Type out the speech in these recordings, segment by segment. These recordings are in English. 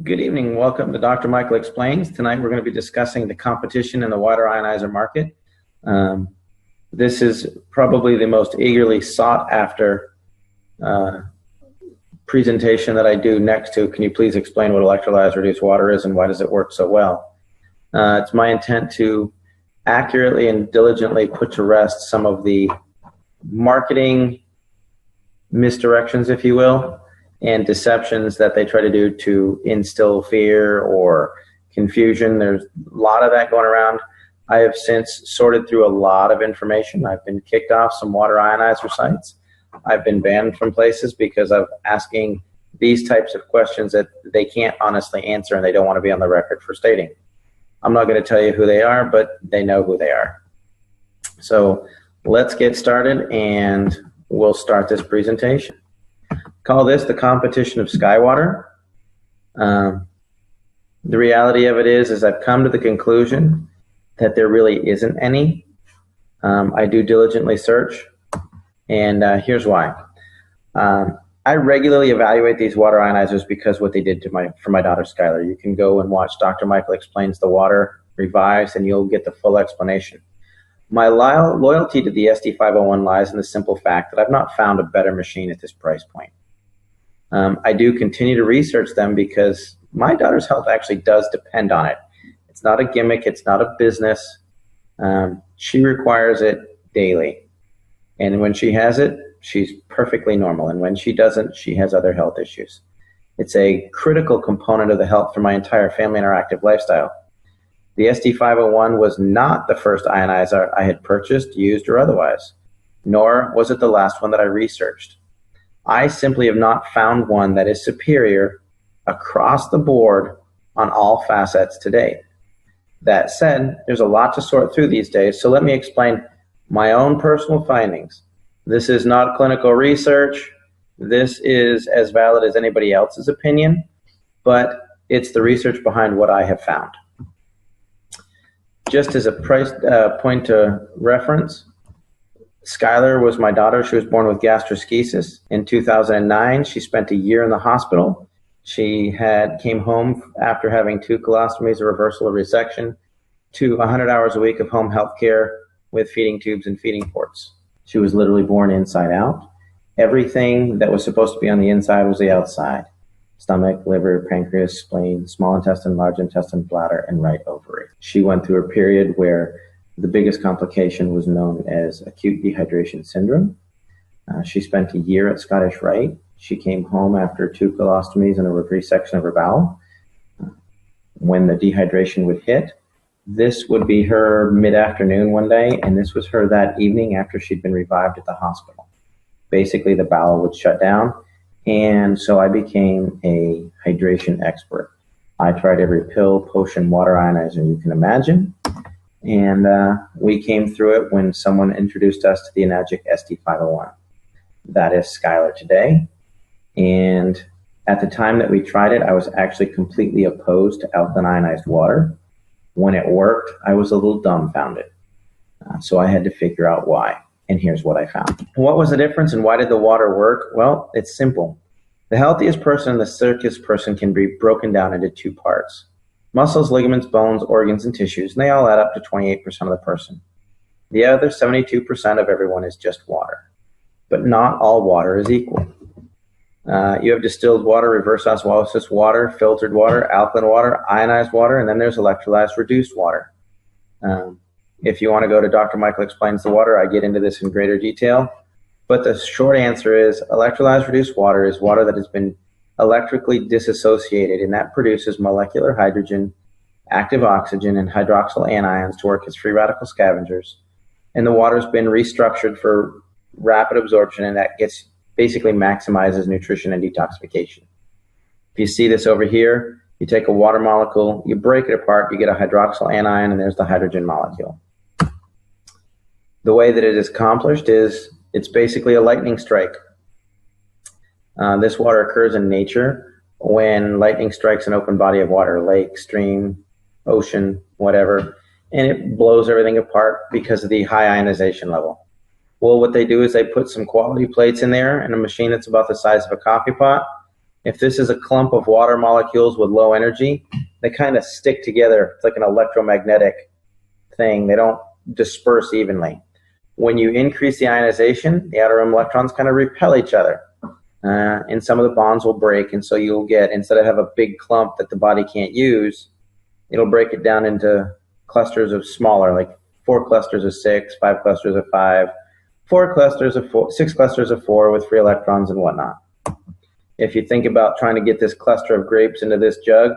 Good evening. Welcome to Dr. Michael Explains. Tonight we're going to be discussing the competition in the water ionizer market. This is probably the most eagerly sought after presentation that I do next to, can you please explain what electrolyzed reduced water is and why does it work so well? It's my intent to accurately and diligently put to rest some of the marketing misdirections, if you will, and deceptions that they try to do to instill fear or confusion. There's a lot of that going around. I have since sorted through a lot of information. I've been kicked off some water ionizer sites. I've been banned from places because of asking these types of questions that they can't honestly answer and they don't want to be on the record for stating. I'm not going to tell you who they are, but they know who they are. So let's get started and we'll start this presentation. Call this the competition of Skywater. The reality of it is I've come to the conclusion that there really isn't any. I do diligently search, and here's why. I regularly evaluate these water ionizers because what they did for my daughter Skylar. You can go and watch Dr. Michael Explains the Water Revised, and you'll get the full explanation. My loyalty to the SD501 lies in the simple fact that I've not found a better machine at this price point. I do continue to research them because my daughter's health actually does depend on it. It's not a gimmick. It's not a business. She requires it daily. And when she has it, she's perfectly normal. And when she doesn't, she has other health issues. It's a critical component of the health for my entire family and our active lifestyle. The SD501 was not the first ionizer I had purchased, used, or otherwise, nor was it the last one that I researched. I simply have not found one that is superior across the board on all facets to date. That said, there's a lot to sort through these days, so let me explain my own personal findings. This is not clinical research. This is as valid as anybody else's opinion, but it's the research behind what I have found. Just as a point to reference, Skylar was my daughter. She was born with gastroschisis. In 2009, she spent a year in the hospital. She came home after having 2 colostomies, a reversal of resection, to 100 hours a week of home health care with feeding tubes and feeding ports. She was literally born inside out. Everything that was supposed to be on the inside was the outside. Stomach, liver, pancreas, spleen, small intestine, large intestine, bladder, and right ovary. She went through a period where the biggest complication was known as acute dehydration syndrome. She spent a year at Scottish Rite. She came home after 2 colostomies and a resection of her bowel. When the dehydration would hit, this would be her mid-afternoon one day, and this was her that evening after she'd been revived at the hospital. Basically, the bowel would shut down, and so I became a hydration expert. I tried every pill, potion, water ionizer you can imagine. And we came through it when someone introduced us to the Enagic SD501. That is Skylar Today. And at the time that we tried it, I was actually completely opposed to alkaline ionized water. When it worked, I was a little dumbfounded. So I had to figure out why. And here's what I found. What was the difference and why did the water work? Well, it's simple. The healthiest person and the sickest person can be broken down into 2 parts. Muscles, ligaments, bones, organs, and tissues, and they all add up to 28% of the person. The other 72% of everyone is just water. But not all water is equal. You have distilled water, reverse osmosis water, filtered water, alkaline water, ionized water, and then there's electrolyzed reduced water. If you want to go to Dr. Michael Explains the Water, I get into this in greater detail. But the short answer is electrolyzed reduced water is water that has been electrically disassociated, and that produces molecular hydrogen, active oxygen, and hydroxyl anions to work as free radical scavengers. And the water's been restructured for rapid absorption, and that basically maximizes nutrition and detoxification. If you see this over here, you take a water molecule, you break it apart, you get a hydroxyl anion, and there's the hydrogen molecule. The way that it is accomplished is it's basically a lightning strike. This water occurs in nature when lightning strikes an open body of water, lake, stream, ocean, whatever, and it blows everything apart because of the high ionization level. Well, what they do is they put some quality plates in there and a machine that's about the size of a coffee pot, If this is a clump of water molecules with low energy, they kind of stick together. It's like an electromagnetic thing. They don't disperse evenly. When you increase the ionization, the outer rim electrons kind of repel each other. And some of the bonds will break, and so you'll get, instead of have a big clump that the body can't use, it'll break it down into clusters of smaller, like 4 clusters of 6, 5 clusters of 5, 4 clusters of 4, 6 clusters of 4 with free electrons and whatnot. If you think about trying to get this cluster of grapes into this jug,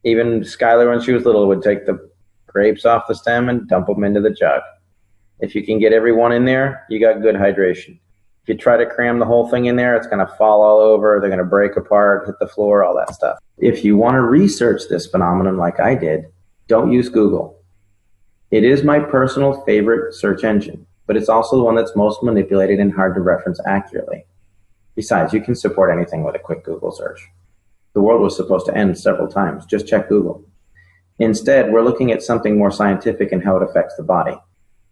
even Skylar, when she was little, would take the grapes off the stem and dump them into the jug. If you can get every one in there, you got good hydration. If you try to cram the whole thing in there, it's going to fall all over. They're going to break apart, hit the floor, all that stuff. If you want to research this phenomenon like I did, don't use Google. It is my personal favorite search engine, but it's also the one that's most manipulated and hard to reference accurately. Besides, you can support anything with a quick Google search. The world was supposed to end several times. Just check Google. Instead, we're looking at something more scientific and how it affects the body.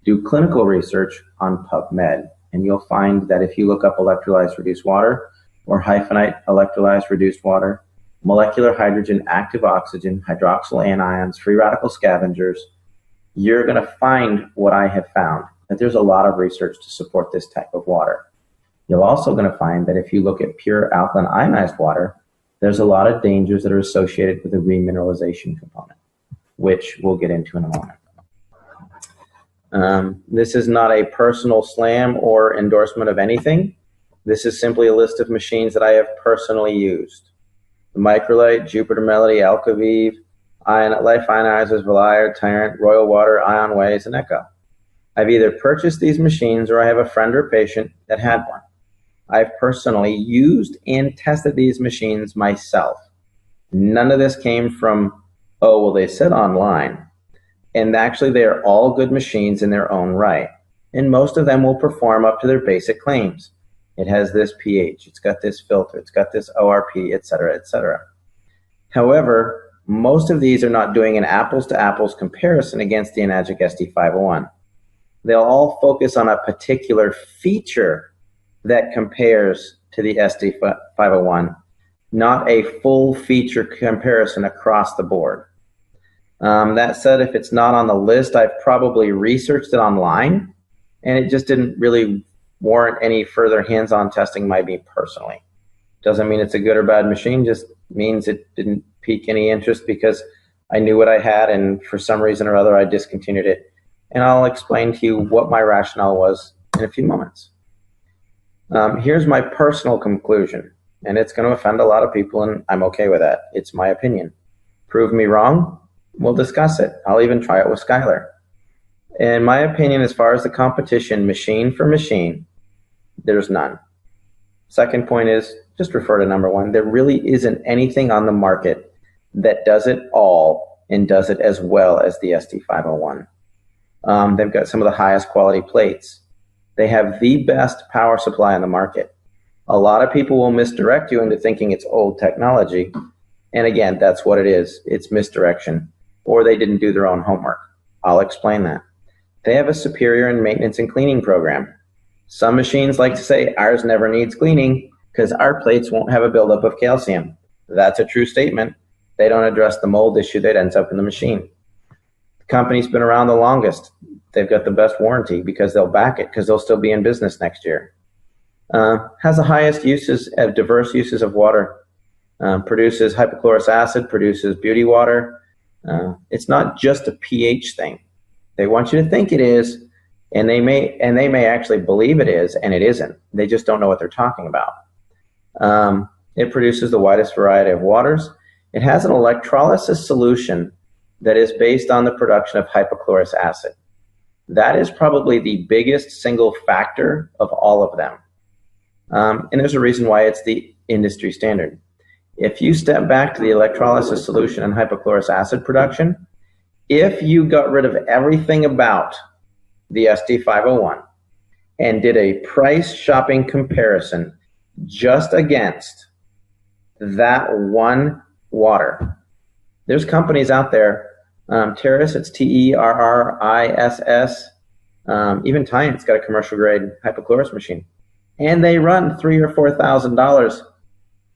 Do clinical research on PubMed. And you'll find that if you look up electrolyzed reduced water or hyphenite electrolyzed reduced water, molecular hydrogen, active oxygen, hydroxyl anions, free radical scavengers, you're going to find what I have found, that there's a lot of research to support this type of water. You're also going to find that if you look at pure alkaline ionized water, there's a lot of dangers that are associated with the remineralization component, which we'll get into in a moment. This is not a personal slam or endorsement of anything. This is simply a list of machines that I have personally used. The Microlite, Jupiter Melody, Alkaviv, Life Ionizers, Valire, Tyrant, Royal Water, Ion Ways, and Echo. I've either purchased these machines or I have a friend or patient that had one. I've personally used and tested these machines myself. None of this came from, oh, well, they said online. And actually, they are all good machines in their own right. And most of them will perform up to their basic claims. It has this pH, it's got this filter, it's got this ORP, et cetera, et cetera. However, most of these are not doing an apples-to-apples comparison against the Enagic SD501. They'll all focus on a particular feature that compares to the SD501, not a full feature comparison across the board. That said, if it's not on the list, I've probably researched it online, and it just didn't really warrant any further hands-on testing by me personally. Doesn't mean it's a good or bad machine, just means it didn't pique any interest because I knew what I had, and for some reason or other, I discontinued it. And I'll explain to you what my rationale was in a few moments. Here's my personal conclusion, and it's going to offend a lot of people, and I'm okay with that. It's my opinion. Prove me wrong, we'll discuss it. I'll even try it with Skylar. In my opinion, as far as the competition, machine for machine, there's none. Second point is, just refer to number 1. There really isn't anything on the market that does it all and does it as well as the SD501. They've got some of the highest quality plates. They have the best power supply on the market. A lot of people will misdirect you into thinking it's old technology. And again, that's what it is. It's misdirection. Or they didn't do their own homework. I'll explain that. They have a superior in maintenance and cleaning program. Some machines like to say ours never needs cleaning because our plates won't have a buildup of calcium. That's a true statement. They don't address the mold issue that ends up in the machine. The company's been around the longest. They've got the best warranty because they'll back it because they'll still be in business next year. Has the highest uses of diverse uses of water. Produces hypochlorous acid, produces beauty water. It's not just a pH thing. They want you to think it is, and they may actually believe it is, and it isn't. They just don't know what they're talking about. It produces the widest variety of waters. It has an electrolysis solution that is based on the production of hypochlorous acid. That is probably the biggest single factor of all of them. And there's a reason why it's the industry standard. If you step back to the electrolysis solution and hypochlorous acid production, if you got rid of everything about the SD501 and did a price shopping comparison just against that one water, there's companies out there, Terrace, it's Terriss, even Tyant's got a commercial grade hypochlorous machine, and they run $3,000 or $4,000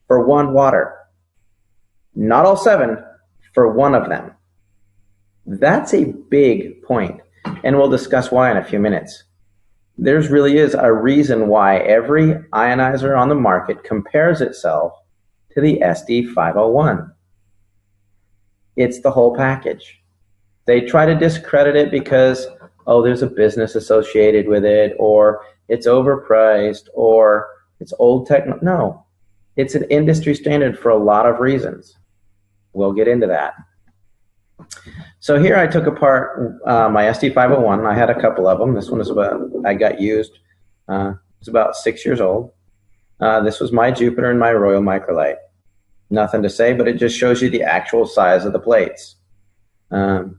for one water. Not all 7, for one of them. That's a big point, and we'll discuss why in a few minutes. There really is a reason why every ionizer on the market compares itself to the SD501. It's the whole package. They try to discredit it because, oh, there's a business associated with it, or it's overpriced, or it's old technology. No, it's an industry standard for a lot of reasons. We'll get into that. So here I took apart my SD501. I had a couple of them. This one is I got used. It's about 6 years old. This was my Jupiter and my Royal Microlite. Nothing to say, but it just shows you the actual size of the plates. The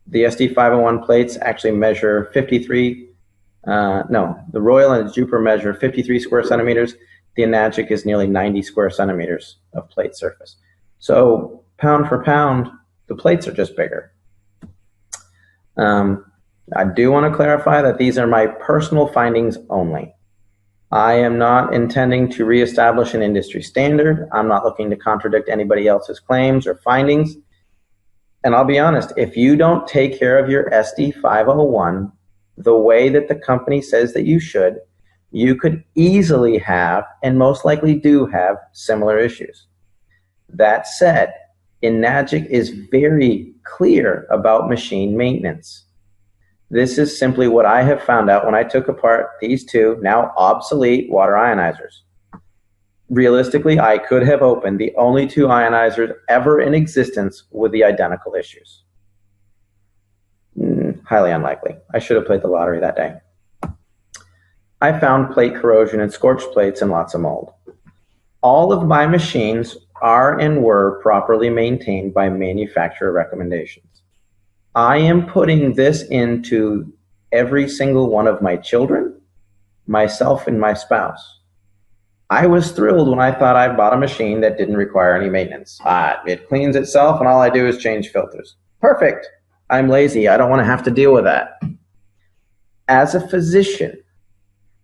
SD501 plates actually measure 53, the Royal and the Jupiter measure 53 square centimeters. The Enagic is nearly 90 square centimeters of plate surface. So pound for pound, the plates are just bigger. I do want to clarify that these are my personal findings only. I am not intending to reestablish an industry standard. I'm not looking to contradict anybody else's claims or findings. And I'll be honest, if you don't take care of your SD501 the way that the company says that you should, you could easily have, and most likely do have, similar issues. That said, Enagic is very clear about machine maintenance. This is simply what I have found out when I took apart these two now obsolete water ionizers. Realistically, I could have opened the only 2 ionizers ever in existence with the identical issues. Highly unlikely. I should have played the lottery that day. I found plate corrosion and scorched plates and lots of mold. All of my machines are and were properly maintained by manufacturer recommendations. I am putting this into every single one of my children, myself, and my spouse. I was thrilled when I thought I bought a machine that didn't require any maintenance. It cleans itself and all I do is change filters. Perfect. I'm lazy. I don't want to have to deal with that. As a physician,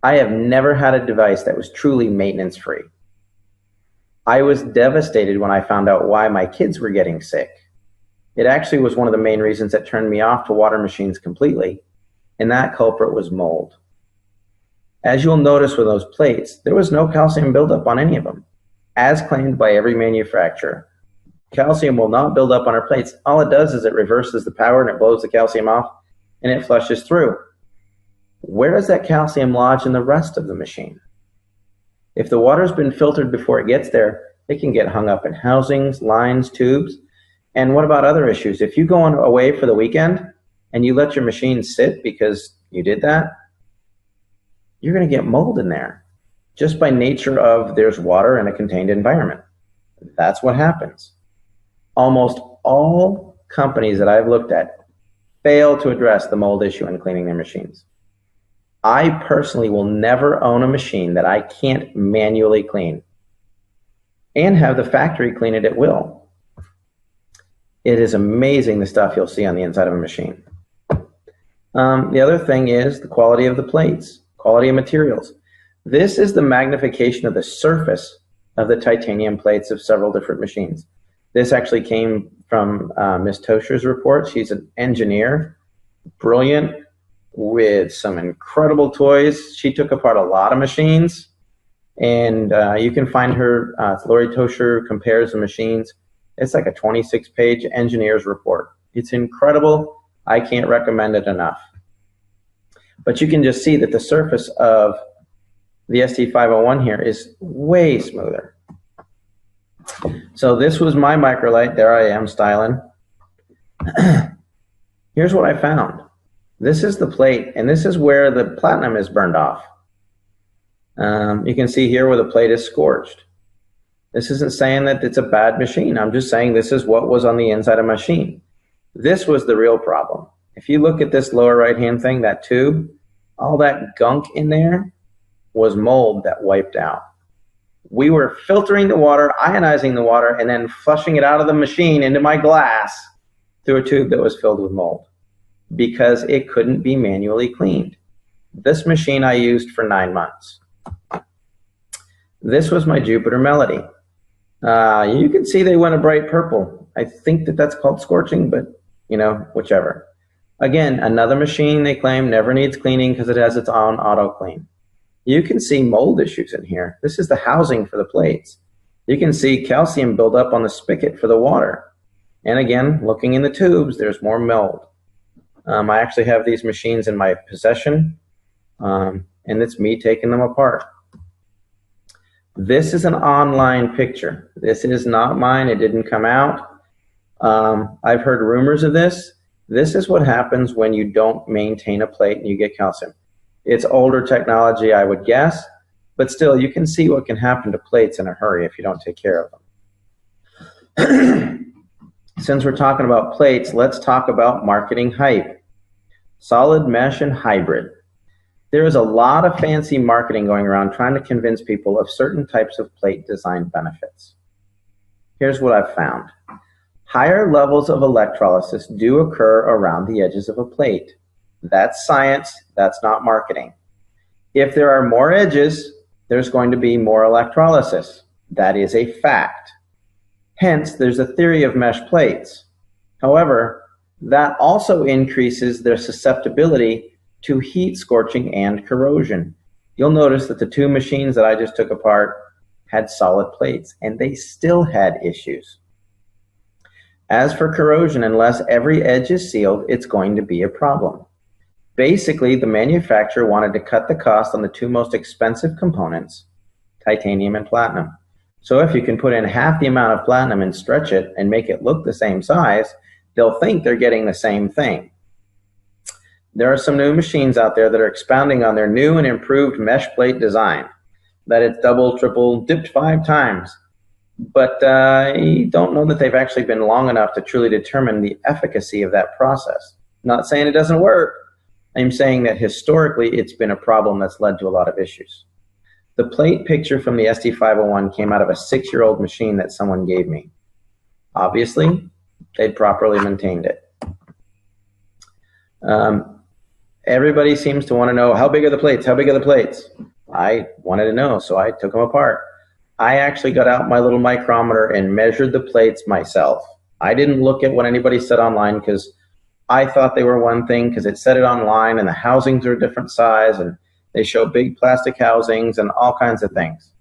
I have never had a device that was truly maintenance-free. I was devastated when I found out why my kids were getting sick. It actually was one of the main reasons that turned me off to water machines completely, and that culprit was mold. As you'll notice with those plates, there was no calcium buildup on any of them, as claimed by every manufacturer. Calcium will not build up on our plates. All it does is it reverses the power and it blows the calcium off and it flushes through. Where does that calcium lodge in the rest of the machine? If the water's been filtered before it gets there, it can get hung up in housings, lines, tubes. And what about other issues? If you go away for the weekend and you let your machine sit because you did that, you're going to get mold in there just by nature of there's water in a contained environment. That's what happens. Almost all companies that I've looked at fail to address the mold issue in cleaning their machines. I personally will never own a machine that I can't manually clean and have the factory clean it at will. It is amazing the stuff you'll see on the inside of a machine. The other thing is the quality of the plates, quality of materials. This is the magnification of the surface of the titanium plates of several different machines. This actually came from Ms. Toscher's report. She's an engineer, brilliant, with some incredible toys. She took apart a lot of machines, and you can find her, Lori Toscher compares the machines. It's like a 26-page engineer's report. It's incredible. I can't recommend it enough. But you can just see that the surface of the SD501 here is way smoother. So this was my microlite. There I am styling. Here's what I found. This is the plate, and this is where the platinum is burned off. You can see here where the plate is scorched. This isn't saying that it's a bad machine. I'm just saying this is what was on the inside of the machine. This was the real problem. If you look at this lower right-hand thing, that tube, all that gunk in there was mold that wiped out. We were filtering the water, ionizing the water, and then flushing it out of the machine into my glass through a tube that was filled with mold because it couldn't be manually cleaned. This machine I used for 9 months. This was my Jupiter Melody. You can see they went a bright purple. I think that that's called scorching, but whichever. Again, another machine they claim never needs cleaning because it has its own auto clean. You can see mold issues in here. This is the housing for the plates. You can see calcium build up on the spigot for the water. And again, looking in the tubes, there's more mold. I actually have these machines in my possession, and it's me taking them apart. This is an online picture. This is not mine. It didn't come out. I've heard rumors of this. This is what happens when you don't maintain a plate and you get calcium. It's older technology, I would guess, but still, you can see what can happen to plates in a hurry if you don't take care of them. Since we're talking about plates, let's talk about marketing hype. Solid mesh and hybrid. There is a lot of fancy marketing going around trying to convince people of certain types of plate design benefits. Here's what I've found. Higher levels of electrolysis do occur around the edges of a plate. That's science, that's not marketing. If there are more edges, there's going to be more electrolysis. That is a fact. Hence, there's a theory of mesh plates. However, that also increases their susceptibility to heat scorching and corrosion. You'll notice that the two machines that I just took apart had solid plates, and they still had issues. As for corrosion, unless every edge is sealed, it's going to be a problem. Basically, the manufacturer wanted to cut the cost on the two most expensive components, titanium and platinum. So if you can put in half the amount of platinum and stretch it and make it look the same size, they'll think they're getting the same thing. There are some new machines out there that are expounding on their new and improved mesh plate design, that it's double, triple, dipped 5 times. But I don't know that they've actually been long enough to truly determine the efficacy of that process. I'm not saying it doesn't work. I'm saying that historically it's been a problem that's led to a lot of issues. The plate picture from the SD501 came out of a 6-year-old machine that someone gave me. Obviously, they'd properly maintained it. Everybody seems to want to know, how big are the plates? How big are the plates? I wanted to know, so I took them apart. I actually got out my little micrometer and measured the plates myself. I didn't look at what anybody said online because I thought they were one thing because it said it online and the housings are a different size and they show big plastic housings and all kinds of things.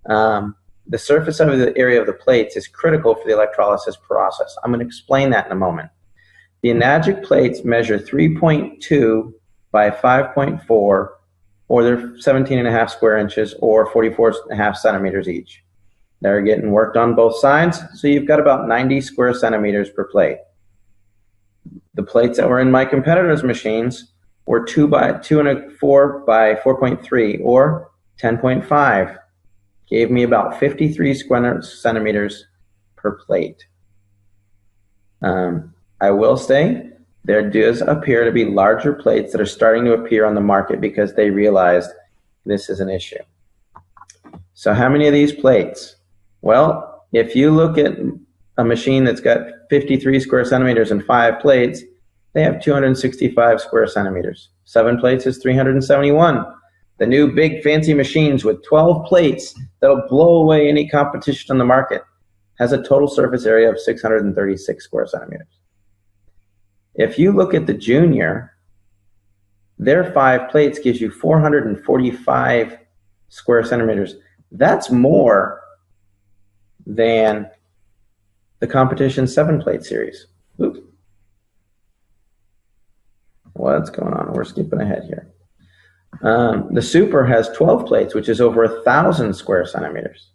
The surface of the area of the plates is critical for the electrolysis process. I'm going to explain that in a moment. The Enagic plates measure 3.2 by 5.4, or they're 17.5 square inches, or 44.5 centimeters each. They're getting worked on both sides, so you've got about 90 square centimeters per plate. The plates that were in my competitors' machines were 2.4 by 4.3, or 10.5. Gave me about 53 square centimeters per plate. I will say, there does appear to be larger plates that are starting to appear on the market because they realized this is an issue. So how many of these plates? Well, if you look at a machine that's got 53 square centimeters and 5 plates, they have 265 square centimeters. 7 plates is 371. The new big fancy machines with 12 plates that'll blow away any competition on the market has a total surface area of 636 square centimeters. If you look at the Junior, their 5 plates gives you 445 square centimeters. That's more than the competition 7-plate series. Oops. What's going on? We're skipping ahead here. The Super has 12 plates, which is over 1,000 square centimeters.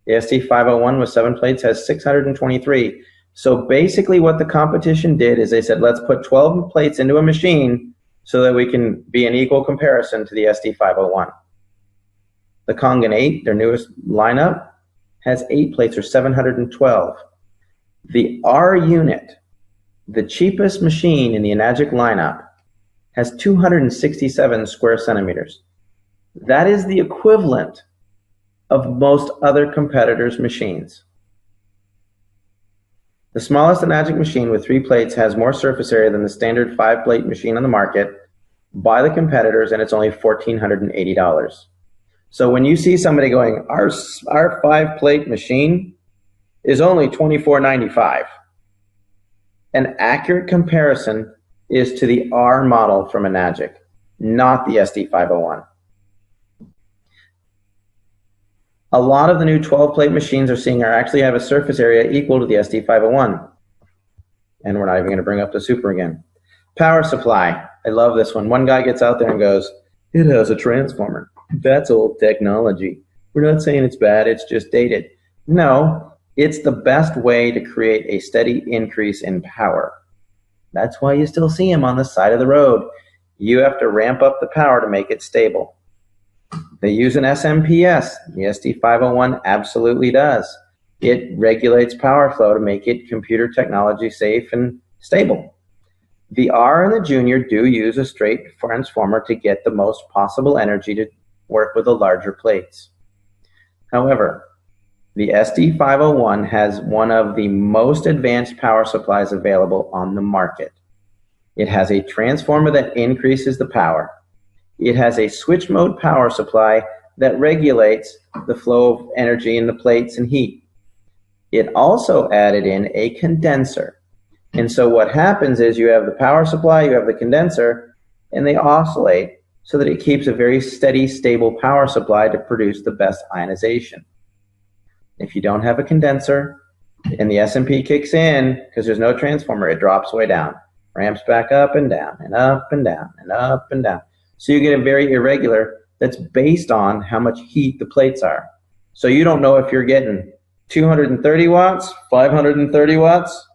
The SD501 with 7 plates has 623. So basically what the competition did is they said, let's put 12 plates into a machine so that we can be an equal comparison to the SD501. The Kangen 8, their newest lineup, has 8 plates or 712. The R unit, the cheapest machine in the Enagic lineup, has 267 square centimeters. That is the equivalent of most other competitors' machines. The smallest Enagic machine with 3 plates has more surface area than the standard 5-plate machine on the market by the competitors, and it's only $1,480. So when you see somebody going, our 5-plate machine is only $24.95. An accurate comparison is to the R model from Enagic, not the SD501. A lot of the new 12-plate machines are seeing actually have a surface area equal to the SD501. And we're not even going to bring up the super again. Power supply. I love this one. One guy gets out there and goes, it has a transformer. That's old technology. We're not saying it's bad, it's just dated. No, it's the best way to create a steady increase in power. That's why you still see them on the side of the road. You have to ramp up the power to make it stable. They use an SMPS. The SD501 absolutely does. It regulates power flow to make it computer technology safe and stable. The R and the Junior do use a straight transformer to get the most possible energy to work with the larger plates. However, the SD501 has one of the most advanced power supplies available on the market. It has a transformer that increases the power. It has a switch mode power supply that regulates the flow of energy in the plates and heat. It also added in a condenser. And so what happens is you have the power supply, you have the condenser, and they oscillate so that it keeps a very steady, stable power supply to produce the best ionization. If you don't have a condenser and the SMP kicks in, because there's no transformer, it drops way down, ramps back up and down and up and down and up and down. So you get a very irregular that's based on how much heat the plates are. So you don't know if you're getting 230 watts, 530 watts,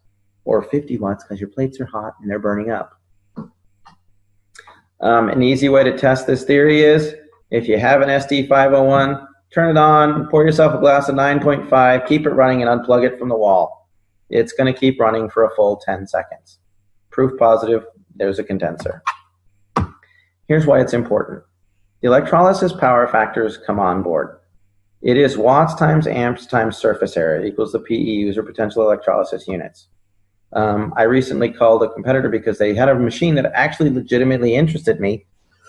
or 50 watts because your plates are hot and they're burning up. An easy way to test this theory is if you have an SD501, turn it on, pour yourself a glass of 9.5, keep it running and unplug it from the wall. It's going to keep running for a full 10 seconds. Proof positive, there's a condenser. Here's why it's important. The electrolysis power factors come on board. It is watts times amps times surface area equals the PEUs or potential electrolysis units. I recently called a competitor because they had a machine that actually legitimately interested me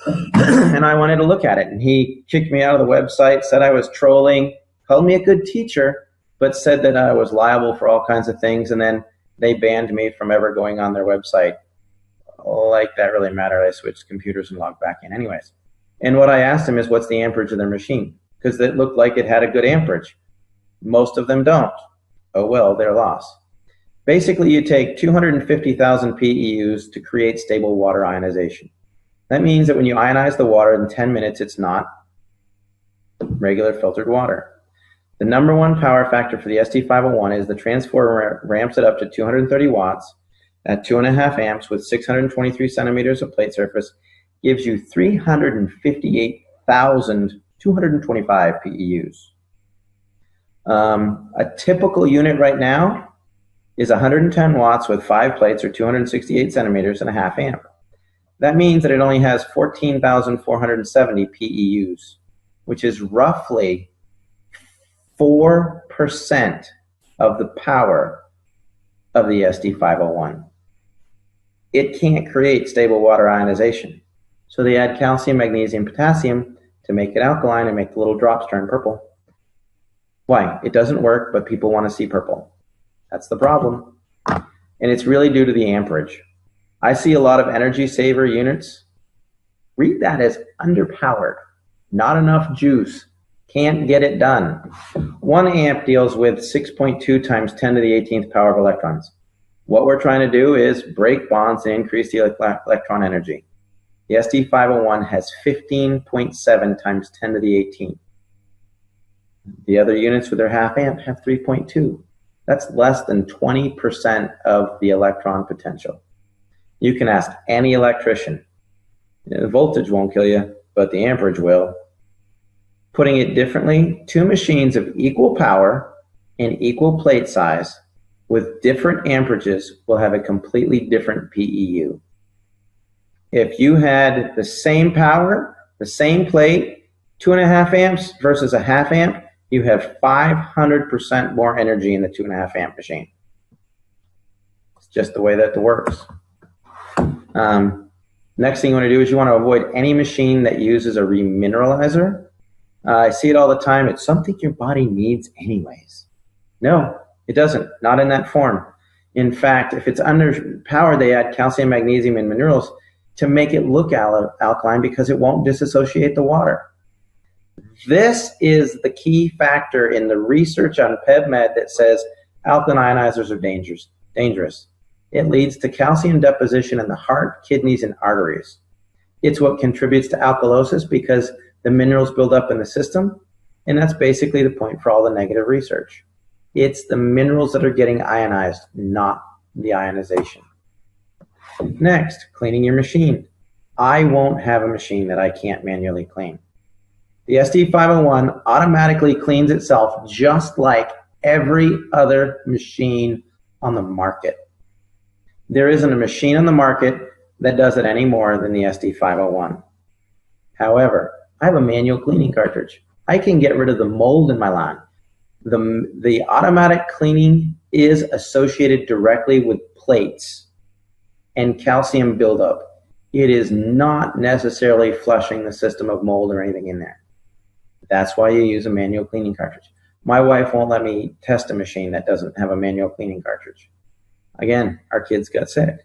and I wanted to look at it. And he kicked me out of the website, said I was trolling, called me a good teacher, but said that I was liable for all kinds of things. And then they banned me from ever going on their website. Like that really mattered. I switched computers and logged back in anyways. And what I asked him is what's the amperage of their machine? Because it looked like it had a good amperage. Most of them don't. Oh well, their loss. Basically, you take 250,000 PEUs to create stable water ionization. That means that when you ionize the water in 10 minutes, it's not regular filtered water. The number one power factor for the SD501 is the transformer ramps it up to 230 watts at 2.5 amps with 623 centimeters of plate surface, gives you 358,225 PEUs. A typical unit right now is 110 watts with 5 plates or 268 centimeters and a half amp. That means that it only has 14,470 PEUs, which is roughly 4% of the power of the SD501. It can't create stable water ionization. So they add calcium, magnesium, potassium to make it alkaline and make the little drops turn purple. Why? It doesn't work, but people want to see purple. That's the problem. And it's really due to the amperage. I see a lot of energy saver units. Read that as underpowered. Not enough juice. Can't get it done. 1 amp deals with 6.2 times 10 to the 18th power of electrons. What we're trying to do is break bonds and increase the electron energy. The SD501 has 15.7 times 10 to the 18th. The other units with their half amp have 3.2. That's less than 20% of the electron potential. You can ask any electrician. The voltage won't kill you, but the amperage will. Putting it differently, 2 machines of equal power and equal plate size with different amperages will have a completely different PEU. If you had the same power, the same plate, 2.5 amps versus a half amp, you have 500% more energy in the 2.5 amp machine. It's just the way that it works. Next thing you want to do is you want to avoid any machine that uses a remineralizer. I see it all the time. It's something your body needs anyways. No, It doesn't, not in that form. In fact, if it's underpowered, they add calcium, magnesium, and minerals to make it look alkaline because it won't disassociate the water. This is the key factor in the research on PubMed that says alkaline ionizers are dangerous. It leads to calcium deposition in the heart, kidneys, and arteries. It's what contributes to alkalosis because the minerals build up in the system, and that's basically the point for all the negative research. It's the minerals that are getting ionized, not the ionization. Next, cleaning your machine. I won't have a machine that I can't manually clean. The SD501 automatically cleans itself just like every other machine on the market. There isn't a machine on the market that does it any more than the SD501. However, I have a manual cleaning cartridge. I can get rid of the mold in my lawn. The automatic cleaning is associated directly with plates and calcium buildup. It is not necessarily flushing the system of mold or anything in there. That's why you use a manual cleaning cartridge. My wife won't let me test a machine that doesn't have a manual cleaning cartridge. Again, our kids got sick.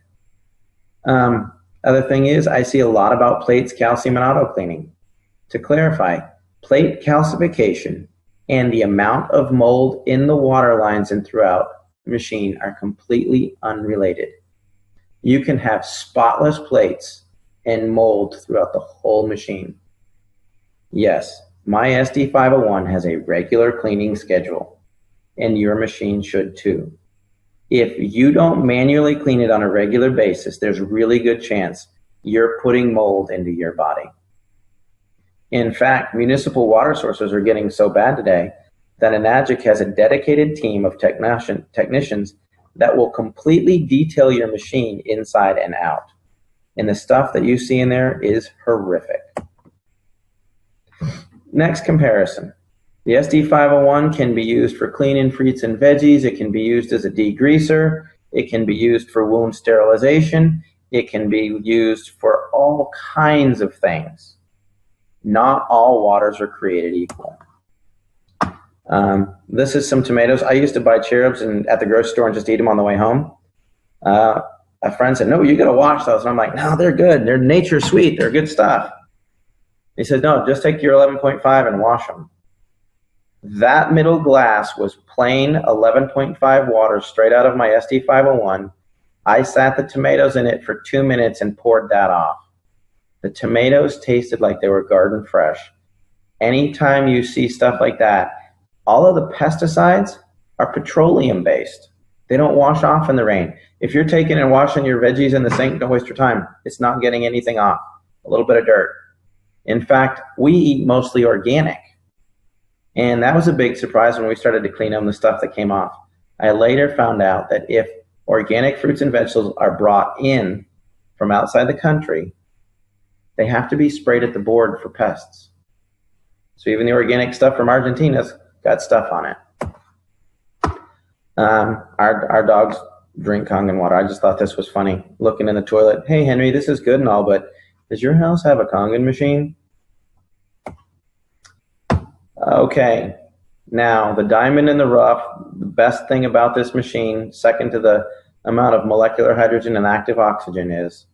Other thing is, I see a lot about plates, calcium, and auto cleaning. To clarify, plate calcification and the amount of mold in the water lines and throughout the machine are completely unrelated. You can have spotless plates and mold throughout the whole machine. Yes, my SD501 has a regular cleaning schedule, and your machine should too. If you don't manually clean it on a regular basis, there's a really good chance you're putting mold into your body. In fact, municipal water sources are getting so bad today that Enagic has a dedicated team of technicians that will completely detail your machine inside and out. And the stuff that you see in there is horrific. Next comparison. The SD501 can be used for cleaning fruits and veggies. It can be used as a degreaser. It can be used for wound sterilization. It can be used for all kinds of things. Not all waters are created equal. This is some tomatoes. I used to buy cherubs at the grocery store and just eat them on the way home. A friend said, no, you got to wash those. And I'm like, no, they're good. They're nature sweet. They're good stuff. He said, no, just take your 11.5 and wash them. That middle glass was plain 11.5 water straight out of my SD501. I sat the tomatoes in it for 2 minutes and poured that off. The tomatoes tasted like they were garden fresh. Anytime you see stuff like that, all of the pesticides are petroleum based. They don't wash off in the rain. If you're taking and washing your veggies in the sink, don't waste your time. It's not getting anything off. A little bit of dirt. In fact, we eat mostly organic. And that was a big surprise when we started to clean them, the stuff that came off. I later found out that if organic fruits and vegetables are brought in from outside the country, they have to be sprayed at the board for pests. So even the organic stuff from Argentina's got stuff on it. Our dogs drink Kangen water. I just thought this was funny. Looking in the toilet, hey Henry, this is good and all, but does your house have a Kangen machine? Okay, now the diamond in the rough, the best thing about this machine, second to the amount of molecular hydrogen and active oxygen, is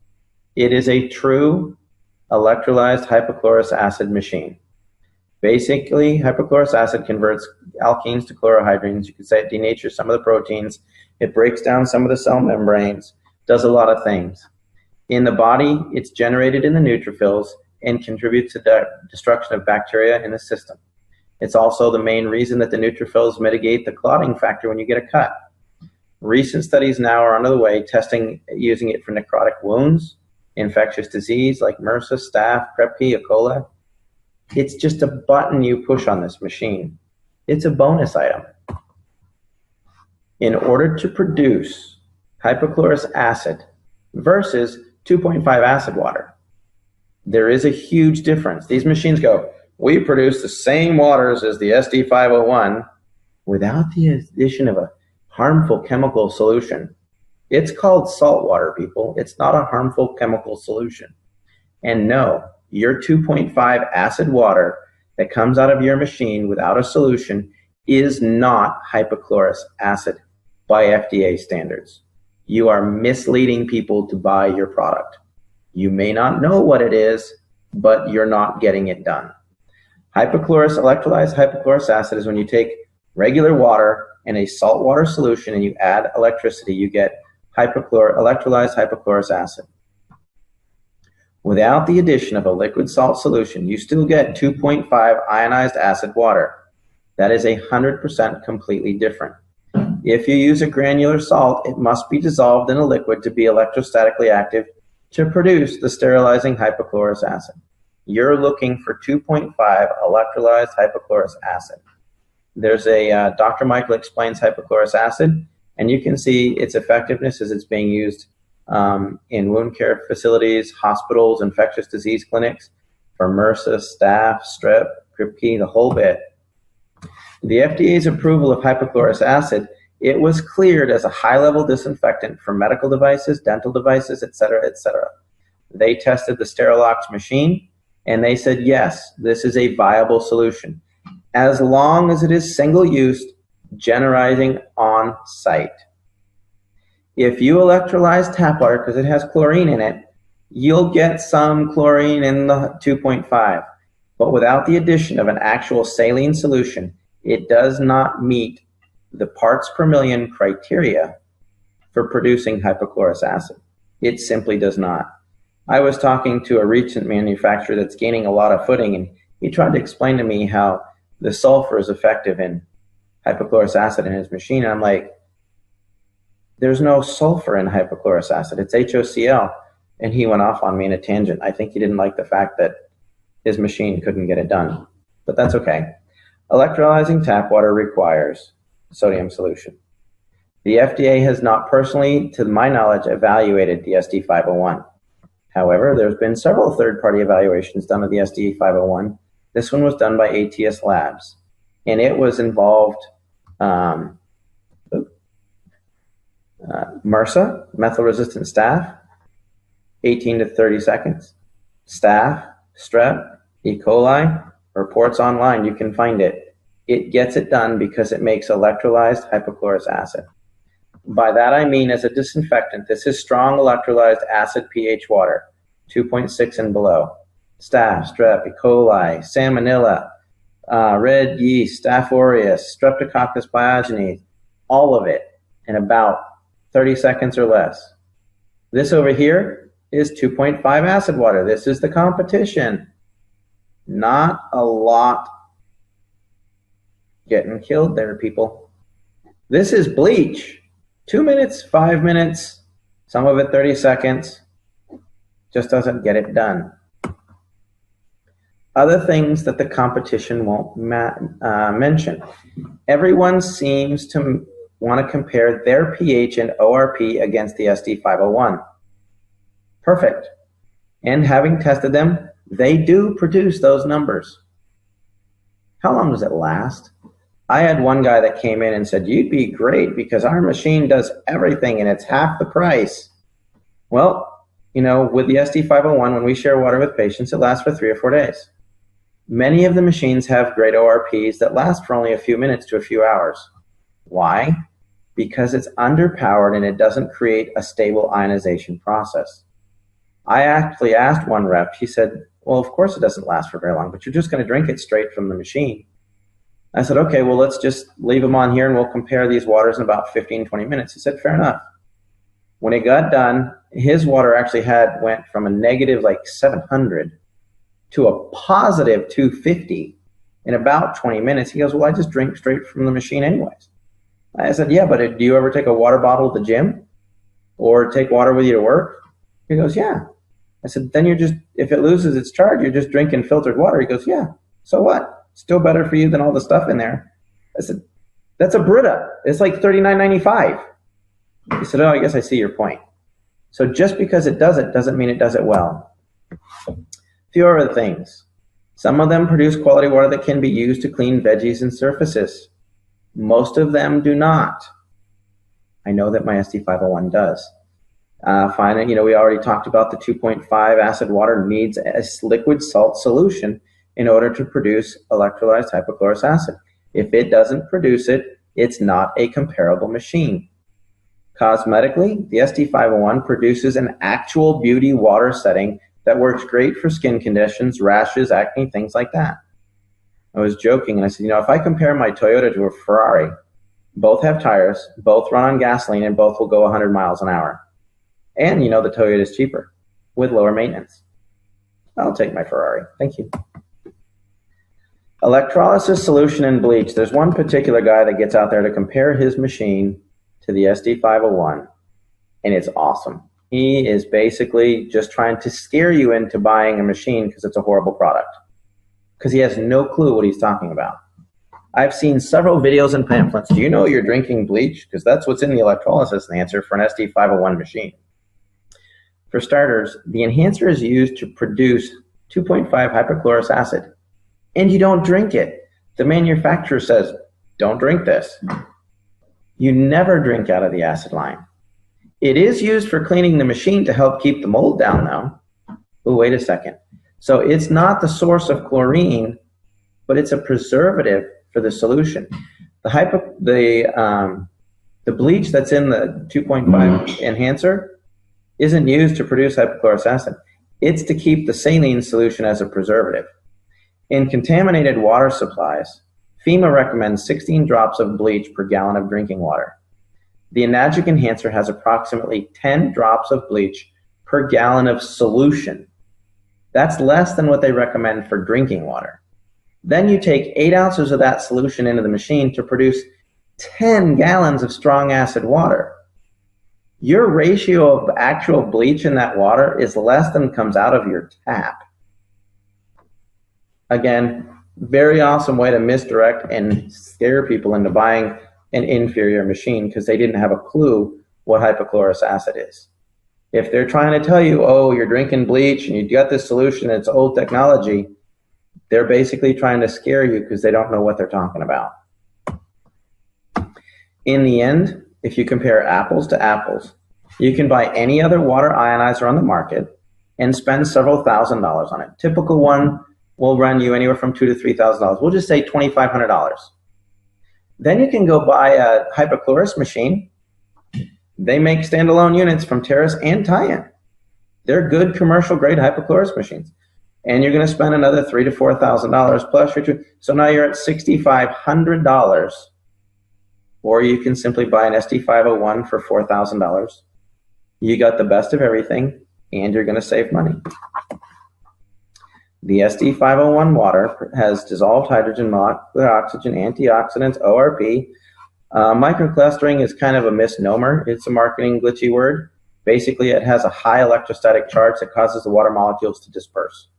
it is a true electrolyzed hypochlorous acid machine. Basically, hypochlorous acid converts alkenes to chlorohydrins. You could say it denatures some of the proteins. It breaks down some of the cell membranes, does a lot of things. In the body, it's generated in the neutrophils and contributes to the destruction of bacteria in the system. It's also the main reason that the neutrophils mitigate the clotting factor when you get a cut. Recent studies now are under the way testing using it for necrotic wounds, infectious disease like MRSA, staph, Prep E. coli. It's just a button you push on this machine. It's a bonus item. In order to produce hypochlorous acid versus 2.5 acid water, there is a huge difference. These machines go, we produce the same waters as the SD501 without the addition of a harmful chemical solution. It's called salt water, people. It's not a harmful chemical solution. And no, your 2.5 acid water that comes out of your machine without a solution is not hypochlorous acid by FDA standards. You are misleading people to buy your product. You may not know what it is, but you're not getting it done. Electrolyzed hypochlorous acid is when you take regular water and a saltwater solution and you add electricity, you get electrolyzed hypochlorous acid. Without the addition of a liquid salt solution, you still get 2.5 ionized acid water. That is 100% completely different. If you use a granular salt, it must be dissolved in a liquid to be electrostatically active to produce the sterilizing hypochlorous acid. You're looking for 2.5 electrolyzed hypochlorous acid. There's a Dr. Michael Explains Hypochlorous Acid, and you can see its effectiveness as it's being used in wound care facilities, hospitals, infectious disease clinics, for MRSA, staph, strep, Kripke, the whole bit. The FDA's approval of hypochlorous acid, it was cleared as a high-level disinfectant for medical devices, dental devices, etc., etc. They tested the Sterilox machine, and they said, yes, this is a viable solution, as long as it is single-use, generating on-site. If you electrolyze tap water, because it has chlorine in it, you'll get some chlorine in the 2.5. But without the addition of an actual saline solution, it does not meet the parts per million criteria for producing hypochlorous acid. It simply does not. I was talking to a recent manufacturer that's gaining a lot of footing, and he tried to explain to me how the sulfur is effective in hypochlorous acid in his machine. And I'm like, there's no sulfur in hypochlorous acid. It's HOCl. And he went off on me in a tangent. I think he didn't like the fact that his machine couldn't get it done. But that's okay. Electrolyzing tap water requires sodium solution. The FDA has not personally, to my knowledge, evaluated the SD501. However, there's been several third-party evaluations done of the SD501. This one was done by ATS Labs, and it was involved MRSA, methyl-resistant staph, 18 to 30 seconds. Staph, strep, E. coli, reports online, you can find it. It gets it done because it makes electrolyzed hypochlorous acid. By that I mean, as a disinfectant, this is strong electrolyzed acid pH water, 2.6 and below. Staph, strep, E. coli, salmonella, red yeast, Staph aureus, streptococcus pyogenes, all of it in about 30 seconds or less. This over here is 2.5 acid water. This is the competition. Not a lot getting killed there, people. This is bleach. 2 minutes, 5 minutes, some of it 30 seconds. Just doesn't get it done. Other things that the competition won't mention. Everyone seems to want to compare their pH and ORP against the SD501. Perfect. And having tested them, they do produce those numbers. How long does it last? I had one guy that came in and said, you'd be great because our machine does everything and it's half the price. Well, you know, with the SD501, when we share water with patients, it lasts for 3 or 4 days. Many of the machines have great ORPs that last for only a few minutes to a few hours. Why? Because it's underpowered and it doesn't create a stable ionization process. I actually asked one rep, he said, well, of course it doesn't last for very long, but you're just going to drink it straight from the machine. I said, okay, well, let's just leave them on here and we'll compare these waters in about 15, 20 minutes. He said, fair enough. When it got done, his water actually went from a negative like 700 to a positive 250 in about 20 minutes. He goes, well, I just drink straight from the machine anyways. I said, yeah, but do you ever take a water bottle to the gym or take water with you to work? He goes, yeah. I said, then if it loses its charge, you're just drinking filtered water. He goes, yeah, so what? Still better for you than all the stuff in there. I said, that's a Brita. It's like $39.95. He said, oh, I guess I see your point. So just because it does it doesn't mean it does it well. A few other things. Some of them produce quality water that can be used to clean veggies and surfaces. Most of them do not. I know that my SD501 does. Finally, we already talked about the 2.5 acid water needs a liquid salt solution in order to produce electrolyzed hypochlorous acid. If it doesn't produce it, it's not a comparable machine. Cosmetically, the SD501 produces an actual beauty water setting that works great for skin conditions, rashes, acne, things like that. I was joking and I said, if I compare my Toyota to a Ferrari, both have tires, both run on gasoline, and both will go 100 miles an hour. And the Toyota is cheaper with lower maintenance. I'll take my Ferrari. Thank you. Electrolysis, solution, and bleach. There's one particular guy that gets out there to compare his machine to the SD501, and it's awesome. He is basically just trying to scare you into buying a machine because it's a horrible product, because he has no clue what he's talking about. I've seen several videos and pamphlets. Do you know you're drinking bleach? Because that's what's in the electrolysis enhancer for an SD501 machine. For starters, the enhancer is used to produce 2.5 hypochlorous acid, and you don't drink it. The manufacturer says, don't drink this. You never drink out of the acid line. It is used for cleaning the machine to help keep the mold down, though. Oh, wait a second. So it's not the source of chlorine, but it's a preservative for the solution. The bleach that's in the 2.5 enhancer isn't used to produce hypochlorous acid. It's to keep the saline solution as a preservative. In contaminated water supplies, FEMA recommends 16 drops of bleach per gallon of drinking water. The Enagic enhancer has approximately 10 drops of bleach per gallon of solution. That's less than what they recommend for drinking water. Then you take 8 ounces of that solution into the machine to produce 10 gallons of strong acid water. Your ratio of actual bleach in that water is less than comes out of your tap. Again, very awesome way to misdirect and scare people into buying an inferior machine because they didn't have a clue what hypochlorous acid is. If they're trying to tell you, oh, you're drinking bleach and you got this solution, it's old technology, they're basically trying to scare you because they don't know what they're talking about. In the end, if you compare apples to apples, you can buy any other water ionizer on the market and spend several $1,000s on it. Typical one will run you anywhere from $2,000 to $3,000. We'll just say $2,500. Then you can go buy a hypochlorous machine. They make standalone units from Terrace and Tie-in. They're good commercial grade hypochlorous machines. And you're going to spend another $3,000 to $4,000 plus your so now you're at $6,500. Or you can simply buy an SD501 for $4,000. You got the best of everything, and you're going to save money. The SD501 water has dissolved hydrogen, molecular oxygen, antioxidants, ORP. Microclustering is kind of a misnomer. It's a marketing glitchy word. Basically, it has a high electrostatic charge that causes the water molecules to disperse.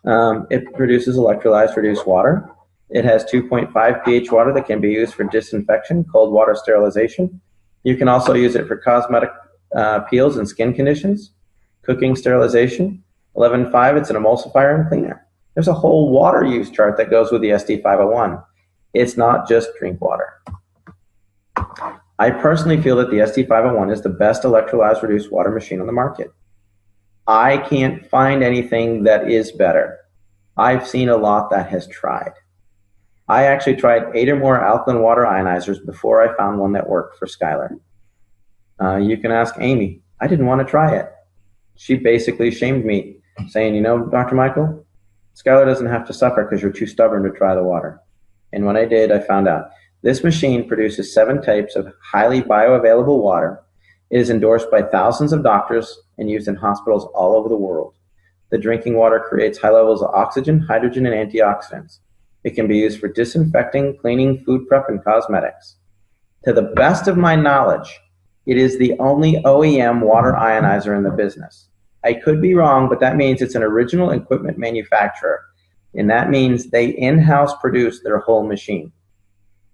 It produces electrolyzed reduced water. It has 2.5 pH water that can be used for disinfection, cold water sterilization. You can also use it for cosmetic peels and skin conditions, cooking sterilization. 11.5, it's an emulsifier and cleaner. There's a whole water use chart that goes with the SD501. It's not just drink water. I personally feel that the SD501 is the best electrolyzed reduced water machine on the market. I can't find anything that is better. I've seen a lot that has tried. I actually tried 8 or more alkaline water ionizers before I found one that worked for Skylar. You can ask Amy. I didn't want to try it. She basically shamed me, saying, Dr. Michael, Skylar doesn't have to suffer because you're too stubborn to try the water. And when I did, I found out. This machine produces 7 types of highly bioavailable water. It is endorsed by thousands of doctors and used in hospitals all over the world. The drinking water creates high levels of oxygen, hydrogen, and antioxidants. It can be used for disinfecting, cleaning, food prep, and cosmetics. To the best of my knowledge, it is the only OEM water ionizer in the business. I could be wrong, but that means it's an original equipment manufacturer, and that means they in-house produce their whole machine.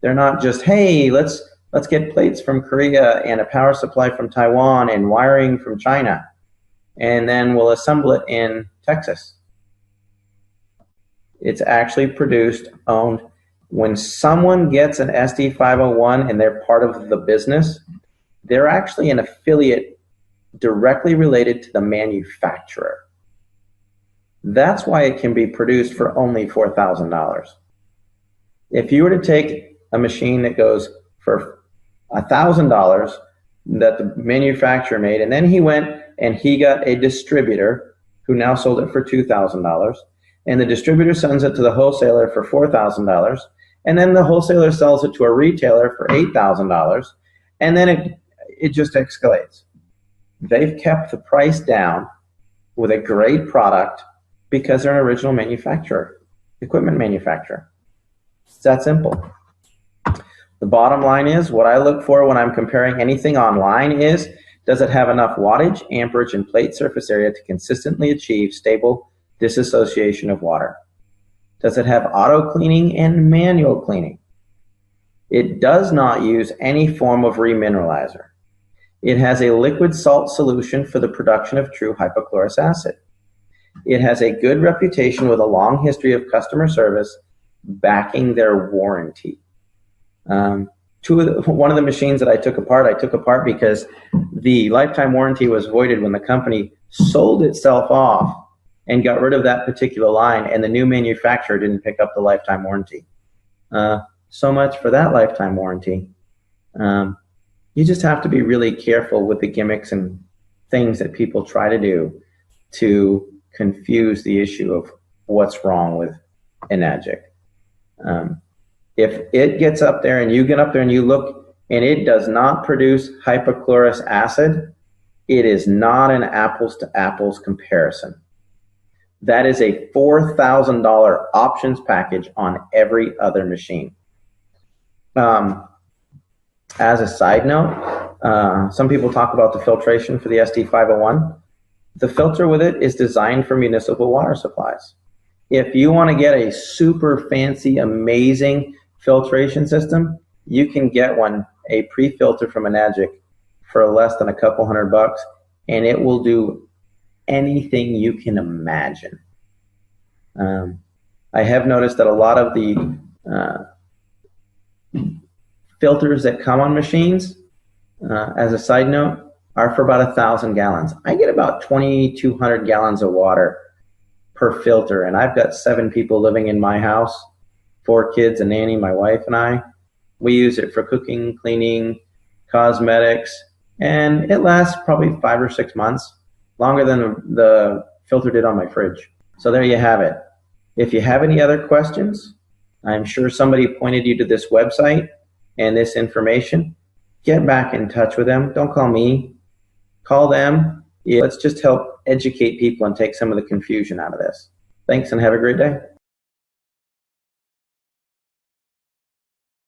They're not just, hey, let's get plates from Korea and a power supply from Taiwan and wiring from China, and then we'll assemble it in Texas. It's actually produced, owned. When someone gets an SD501 and they're part of the business, they're actually an affiliate directly related to the manufacturer. That's why it can be produced for only $4,000. If you were to take a machine that goes for $1,000 that the manufacturer made, and then he went and he got a distributor who now sold it for $2,000, and the distributor sends it to the wholesaler for $4,000, and then the wholesaler sells it to a retailer for $8,000, and then it just escalates. They've kept the price down with a great product because they're an original manufacturer, equipment manufacturer. It's that simple. The bottom line is, what I look for when I'm comparing anything online is, does it have enough wattage, amperage, and plate surface area to consistently achieve stable disassociation of water? Does it have auto cleaning and manual cleaning? It does not use any form of remineralizer. It has a liquid salt solution for the production of true hypochlorous acid. It has a good reputation with a long history of customer service backing their warranty. One of the machines that I took apart because the lifetime warranty was voided when the company sold itself off and got rid of that particular line, and the new manufacturer didn't pick up the lifetime warranty. So much for that lifetime warranty. You just have to be really careful with the gimmicks and things that people try to do to confuse the issue of what's wrong with Enagic. If it gets up there and you get up there and you look and it does not produce hypochlorous acid, it is not an apples to apples comparison. That is a $4,000 options package on every other machine. As a side note, some people talk about the filtration for the SD501. The filter with it is designed for municipal water supplies. If you want to get a super fancy, amazing filtration system, you can get one, a pre-filter from Enagic, for less than a couple $100, and it will do anything you can imagine. I have noticed that a lot of the filters that come on machines, as a side note, are for about 1,000 gallons. I get about 2,200 gallons of water per filter, and I've got 7 people living in my house, 4 kids, a nanny, my wife and I. We use it for cooking, cleaning, cosmetics, and it lasts probably 5 or 6 months, longer than the filter did on my fridge. So there you have it. If you have any other questions, I'm sure somebody pointed you to this website and this information. Get back in touch with them. Don't call me. Call them. Let's just help educate people and take some of the confusion out of this. Thanks and have a great day.